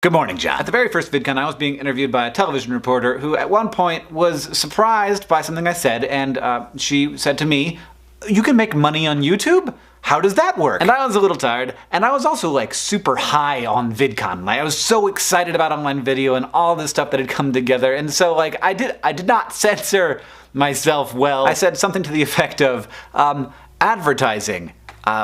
Good morning, John. At the very first VidCon, I was being interviewed by a television reporter who at one point was surprised by something I said, and she said to me, "You can make money on YouTube? How does that work?" And I was a little tired, and I was also like super high on VidCon. Like, I was so excited about online video and all this stuff that had come together, and so like I did not censor myself well. I said something to the effect of, advertising.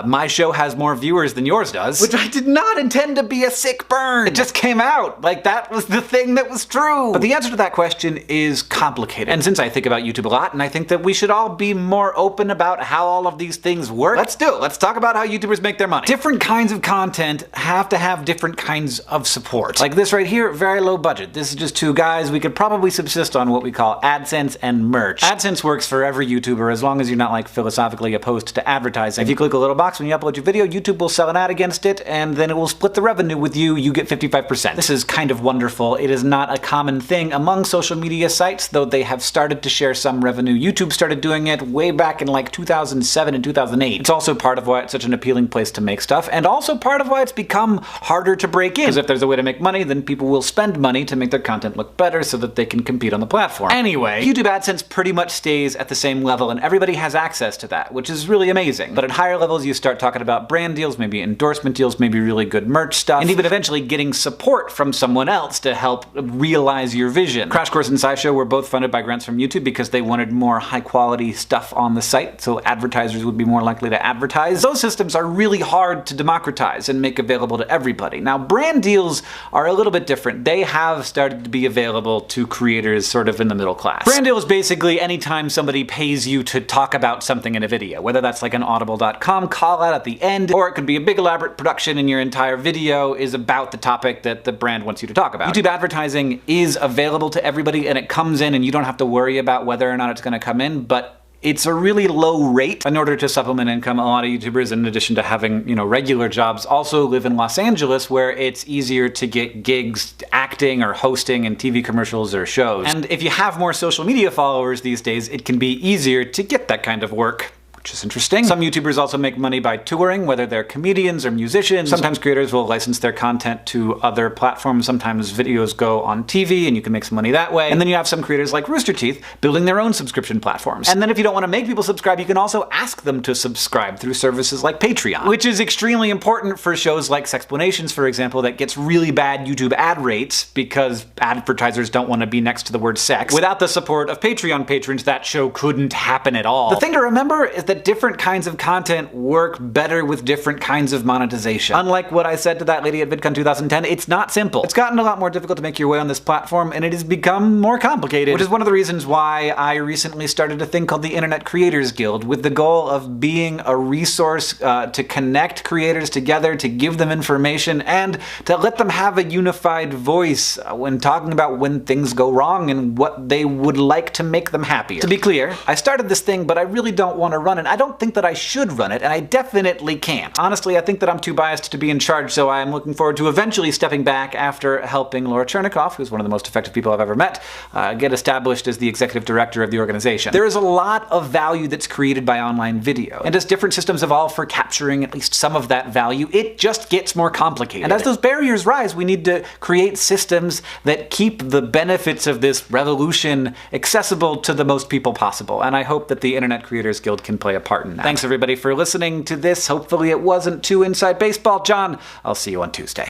My show has more viewers than yours does. Which I did not intend to be a sick burn. It just came out. Like, that was the thing that was true. But the answer to that question is complicated. And since I think about YouTube a lot, and I think that we should all be more open about how all of these things work, let's do it. Let's talk about how YouTubers make their money. Different kinds of content have to have different kinds of support. Like this right here, very low budget. This is just two guys. We could probably subsist on what we call AdSense and merch. AdSense works for every YouTuber as long as you're not like philosophically opposed to advertising. If you click a little box when you upload your video, YouTube will sell an ad against it, and then it will split the revenue with you. You get 55%. This is kind of wonderful. It is not a common thing among social media sites, though they have started to share some revenue. YouTube started doing it way back in like 2007 and 2008. It's also part of why it's such an appealing place to make stuff, and also part of why it's become harder to break in. Because if there's a way to make money, then people will spend money to make their content look better so that they can compete on the platform. Anyway, YouTube AdSense pretty much stays at the same level, and everybody has access to that, which is really amazing. But at higher levels, you start talking about brand deals, maybe endorsement deals, maybe really good merch stuff, and even eventually getting support from someone else to help realize your vision. Crash Course and SciShow were both funded by grants from YouTube because they wanted more high-quality stuff on the site, so advertisers would be more likely to advertise. Those systems are really hard to democratize and make available to everybody. Now, brand deals are a little bit different. They have started to be available to creators sort of in the middle class. Brand deal is basically anytime somebody pays you to talk about something in a video, whether that's like an audible.com call out at the end, or it could be a big elaborate production and your entire video is about the topic that the brand wants you to talk about. YouTube advertising is available to everybody and it comes in and you don't have to worry about whether or not it's going to come in, but it's a really low rate. In order to supplement income, a lot of YouTubers, in addition to having, regular jobs, also live in Los Angeles, where it's easier to get gigs acting or hosting in TV commercials or shows. And if you have more social media followers these days, it can be easier to get that kind of work, which is interesting. Some YouTubers also make money by touring, whether they're comedians or musicians. Sometimes creators will license their content to other platforms. Sometimes videos go on TV and you can make some money that way. And then you have some creators like Rooster Teeth building their own subscription platforms. And then if you don't want to make people subscribe, you can also ask them to subscribe through services like Patreon, which is extremely important for shows like Sexplanations, for example, that gets really bad YouTube ad rates because advertisers don't want to be next to the word sex. Without the support of Patreon patrons, that show couldn't happen at all. The thing to remember is that different kinds of content work better with different kinds of monetization. Unlike what I said to that lady at VidCon 2010, it's not simple. It's gotten a lot more difficult to make your way on this platform, and it has become more complicated, which is one of the reasons why I recently started a thing called the Internet Creators Guild, with the goal of being a resource to connect creators together, to give them information, and to let them have a unified voice when talking about when things go wrong and what they would like to make them happier. To be clear, I started this thing, but I really don't want to run it. I don't think that I should run it, and I definitely can't. Honestly, I think that I'm too biased to be in charge, so I'm looking forward to eventually stepping back after helping Laura Chernikoff, who's one of the most effective people I've ever met, get established as the executive director of the organization. There is a lot of value that's created by online video, and as different systems evolve for capturing at least some of that value, it just gets more complicated. And as those barriers rise, we need to create systems that keep the benefits of this revolution accessible to the most people possible, and I hope that the Internet Creators Guild can play a part in that. Thanks everybody for listening to this. Hopefully it wasn't too inside baseball. John, I'll see you on Tuesday.